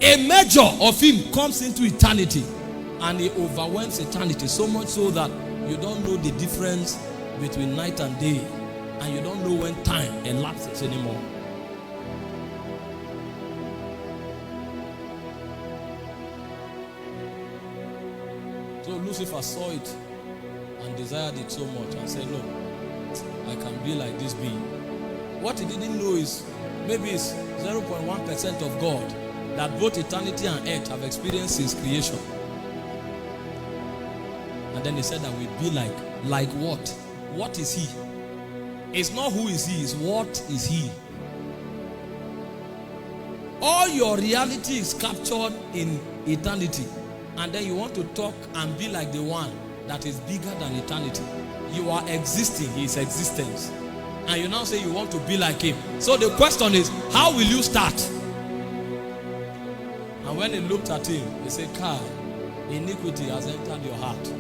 A measure of him comes into eternity and he overwhelms eternity, so much so that you don't know the difference between night and day, and you don't know when time elapses anymore. So Lucifer saw it and desired it so much and said, no, I can be like this being. What he didn't know is maybe it's 0.1% of God that both eternity and earth have experienced since creation. And then he said that we be like what? What is he? It's not who is he, it's what is he. All your reality is captured in eternity. And then you want to talk and be like the one that is bigger than eternity. You are existing his existence. And you now say you want to be like him. So the question is, how will you start? And when he looked at him, he said, Kai, iniquity has entered your heart.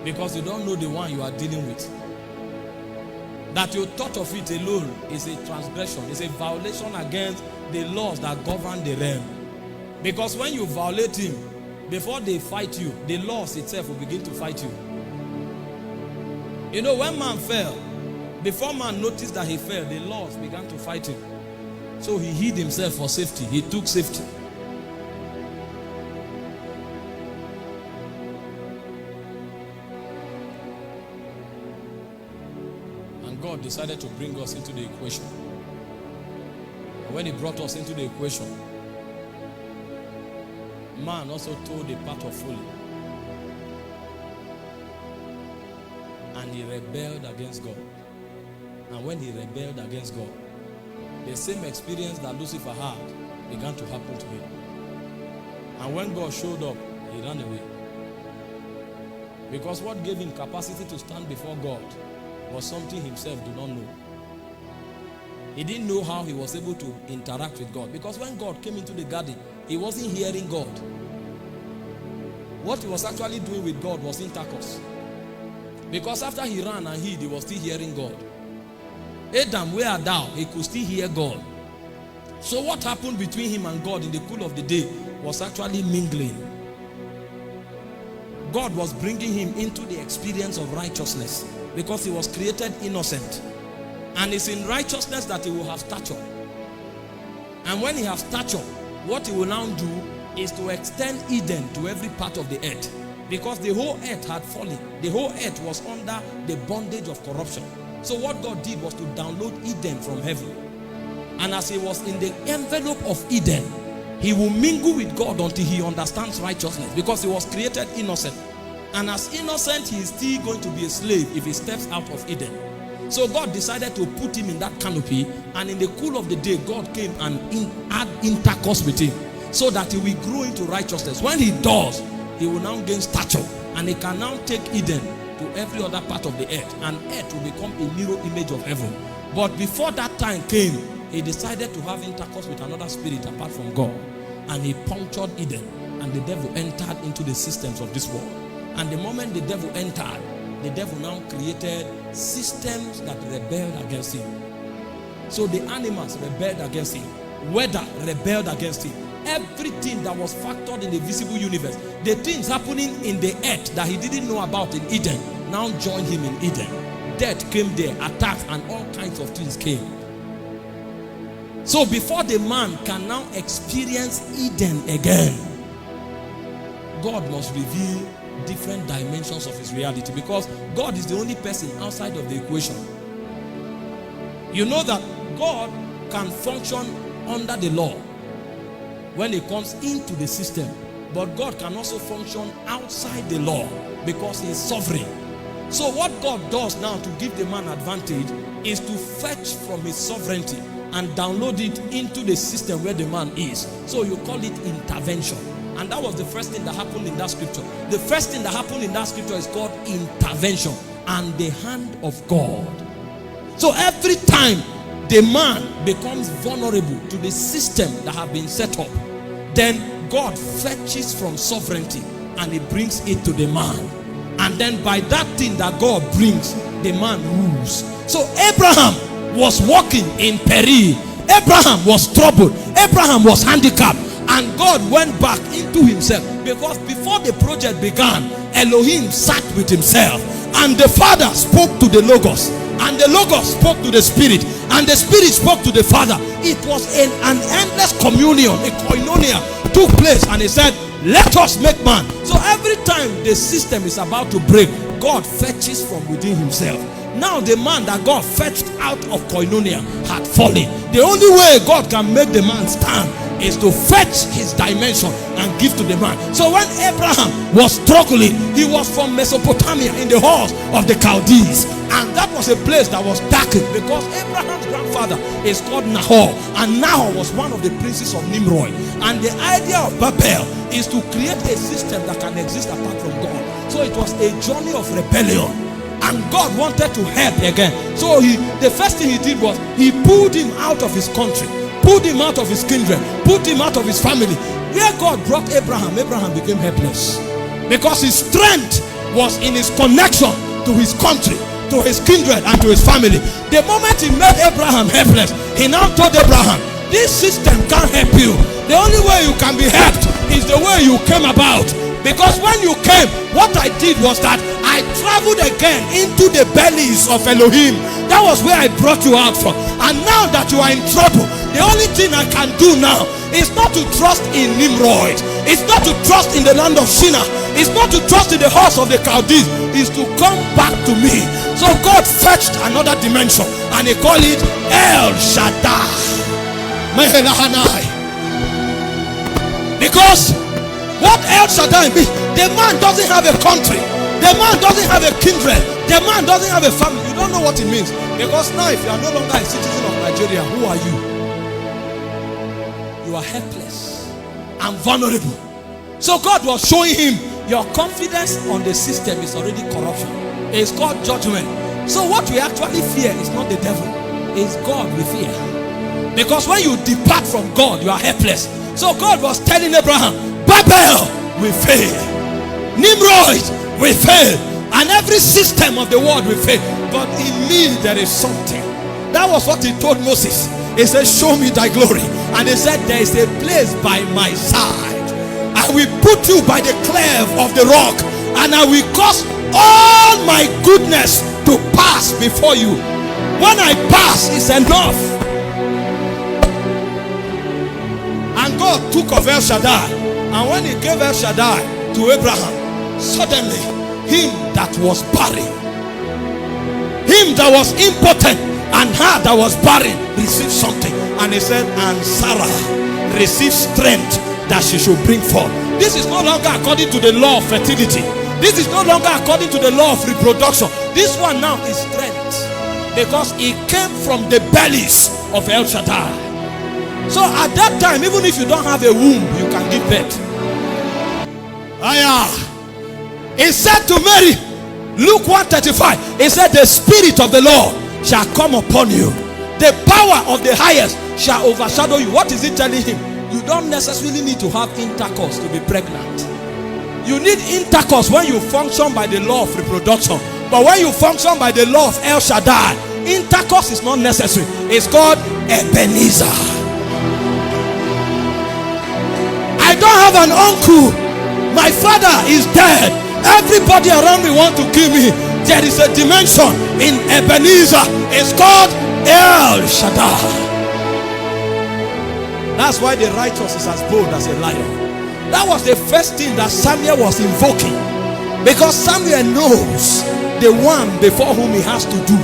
Because you don't know the one you are dealing with. That your thought of it alone is a transgression. It's a violation against the laws that govern the realm. Because when you violate him, before they fight you, the laws itself will begin to fight you. You know, when man fell, before man noticed that he fell, the laws began to fight him. So he hid himself for safety. He took safety. And God decided to bring us into the equation. And when he brought us into the equation, man also told a part of folly. And he rebelled against God. And when he rebelled against God, the same experience that Lucifer had began to happen to him. And when God showed up, he ran away. Because what gave him capacity to stand before God was something himself did not know. He didn't know how he was able to interact with God. Because when God came into the garden, he wasn't hearing God. What he was actually doing with God was intercourse. Because after he ran and hid, he was still hearing God. Adam, where art thou? He could still hear God. So what happened between him and God in the cool of the day was actually mingling. God was bringing him into the experience of righteousness because he was created innocent. And it's in righteousness that he will have stature. And when he has stature, what he will now do is to extend Eden to every part of the earth. Because the whole earth had fallen. The whole earth was under the bondage of corruption. So what God did was to download Eden from heaven. And as he was in the envelope of Eden, he will mingle with God until he understands righteousness. Because he was created innocent. And as innocent, he is still going to be a slave if he steps out of Eden. So God decided to put him in that canopy. And in the cool of the day, God came and had intercourse with him. So that he will grow into righteousness. When he does, he will now gain stature. And he can now take Eden to every other part of the earth. And earth will become a mirror image of heaven. But before that time came, he decided to have intercourse with another spirit apart from God. And he punctured Eden. And the devil entered into the systems of this world. And the moment the devil entered, the devil now created systems that rebelled against him. So the animals rebelled against him. Weather rebelled against him. Everything that was factored in the visible universe, the things happening in the earth that he didn't know about in Eden, now joined him in Eden. Death came there, attacks, and all kinds of things came. So before the man can now experience Eden again, God must reveal different dimensions of his reality, because God is the only person outside of the equation. You know that God can function under the law when it comes into the system, but God can also function outside the law because he is sovereign. So what God does now to give the man advantage is to fetch from his sovereignty and download it into the system where the man is. So you call it intervention. And that was the first thing that happened in that scripture. The first thing that happened in that scripture is called intervention and the hand of God. So every time the man becomes vulnerable to the system that have been set up, then God fetches from sovereignty and he brings it to the man. And then by that thing that God brings, the man rules. So Abraham was walking in peril. Abraham was troubled. Abraham was handicapped. And God went back into himself, because before the project began, Elohim sat with himself, and the Father spoke to the Logos, and the Logos spoke to the Spirit, and the Spirit spoke to the Father. It was an endless communion, a koinonia took place, and he said, let us make man. So every time the system is about to break, God fetches from within himself. Now the man that God fetched out of koinonia had fallen. The only way God can make the man stand is to fetch his dimension and give to the man. So when Abraham was struggling, he was from Mesopotamia in the halls of the Chaldees, and that was a place that was darkened, because Abraham's grandfather is called Nahor, and Nahor was one of the princes of Nimrod. And the idea of Babel is to create a system that can exist apart from God. So it was a journey of rebellion, and God wanted to help again. So the first thing he did was he pulled him out of his country, pulled him out of his kindred, put him out of his family. Where God brought Abraham, Abraham became helpless, because his strength was in his connection to his country, to his kindred, and to his family. The moment he made Abraham helpless, he now told Abraham, this system can't help you. The only way you can be helped is the way you came about. Because when you came, what I did was that I traveled again into the bellies of Elohim. That was where I brought you out from. And now that you are in trouble, the only thing I can do now is not to trust in Nimrod. It's not to trust in the land of Shinar. It's not to trust in the house of the Chaldees. It's to come back to me. So God fetched another dimension, and he called it El Shaddai. Because what El Shaddai means, the man doesn't have a country, the man doesn't have a kindred, the man doesn't have a family. You don't know what it means. Because now if you are no longer a citizen of Nigeria, who are you? You are helpless and vulnerable. So God was showing him, your confidence on the system is already corruption. It's called judgment. So what we actually fear is not the devil, it's God we fear. Because when you depart from God, you are helpless. So God was telling Abraham, Babel will fail, Nimrod will fail, and every system of the world will fail, but in me there is something. That was what he told Moses. He said, show me thy glory. And he said, there is a place by my side. I will put you by the cleft of the rock, and I will cause all my goodness to pass before you. When I pass, it's enough. And God took of El Shaddai, and when he gave El Shaddai to Abraham, suddenly him that was barren, him that was impotent, and her that was barren received something. And he said, and Sarah received strength that she should bring forth. This is no longer according to the law of fertility. This is no longer according to the law of reproduction. This one now is strength, because it came from the bellies of El Shaddai. So at that time, even if you don't have a womb, you can give birth. He said to Mary, Luke 1:35, he said, the Spirit of the Lord shall come upon you. The power of the highest shall overshadow you. What is it telling him? You don't necessarily need to have intercourse to be pregnant. You need intercourse when you function by the law of reproduction. But when you function by the law of El Shaddai, intercourse is not necessary. It's called Ebenezer. I don't have an uncle. My father is dead. Everybody around me want to kill me. There is a dimension in Ebenezer. It's called El Shaddai. That's why the righteous is as bold as a lion. That was the first thing that Samuel was invoking, because Samuel knows the one before whom he has to do.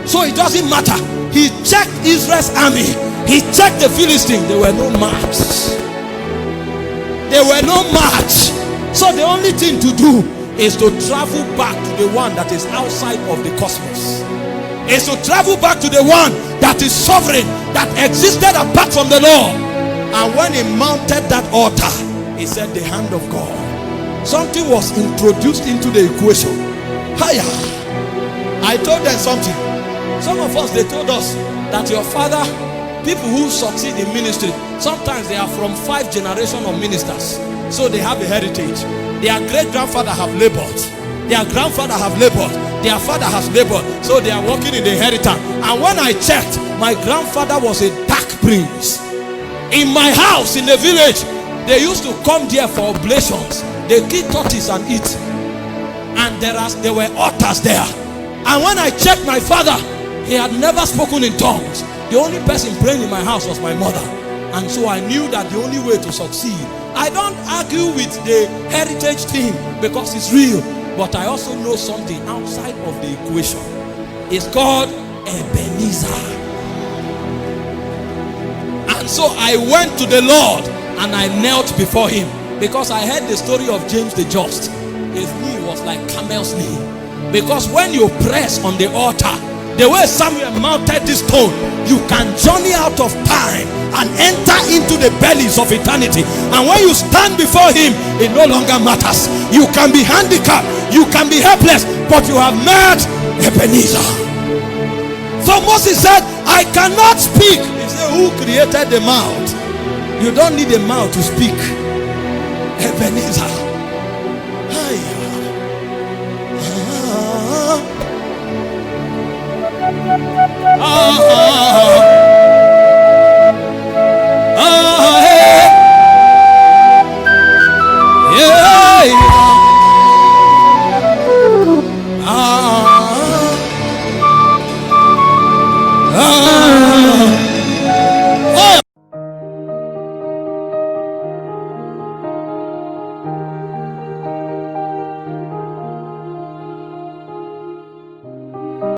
So it doesn't matter. He checked Israel's army, he checked the Philistines. There were no match. There were no match. So the only thing to do is to travel back to the one that is outside of the cosmos. Is to travel back to the one that is sovereign, that existed apart from the law. And when he mounted that altar, he said, the hand of God. Something was introduced into the equation. Higher. I told them something. Some of us, they told us that your father, people who succeed in ministry, sometimes they are from 5 generations of ministers. So they have a heritage. Their great-grandfather have labored. Their grandfather have labored. Their father has labored. So they are working in the inheritance. And when I checked, my grandfather was a dark prince. In my house, in the village, They used to come there for oblations. They kill tortoise and eat. And there were altars there. And when I checked my father, he had never spoken in tongues. The only person praying in my house was my mother. And so I knew that the only way to succeed, I don't argue with the heritage thing because it's real, but I also know something outside of the equation. It's called Ebenezer. And so I went to the Lord and I knelt before him because I heard the story of James the Just. His knee was like camel's knee, because when you press on the altar, the way Samuel mounted this stone, you can journey out of time and enter into the bellies of eternity. And when you stand before him, it no longer matters. You can be handicapped, you can be helpless, but you have met Ebenezer. So Moses said, I cannot speak. He said, who created the mouth? You don't need a mouth to speak. Ebenezer.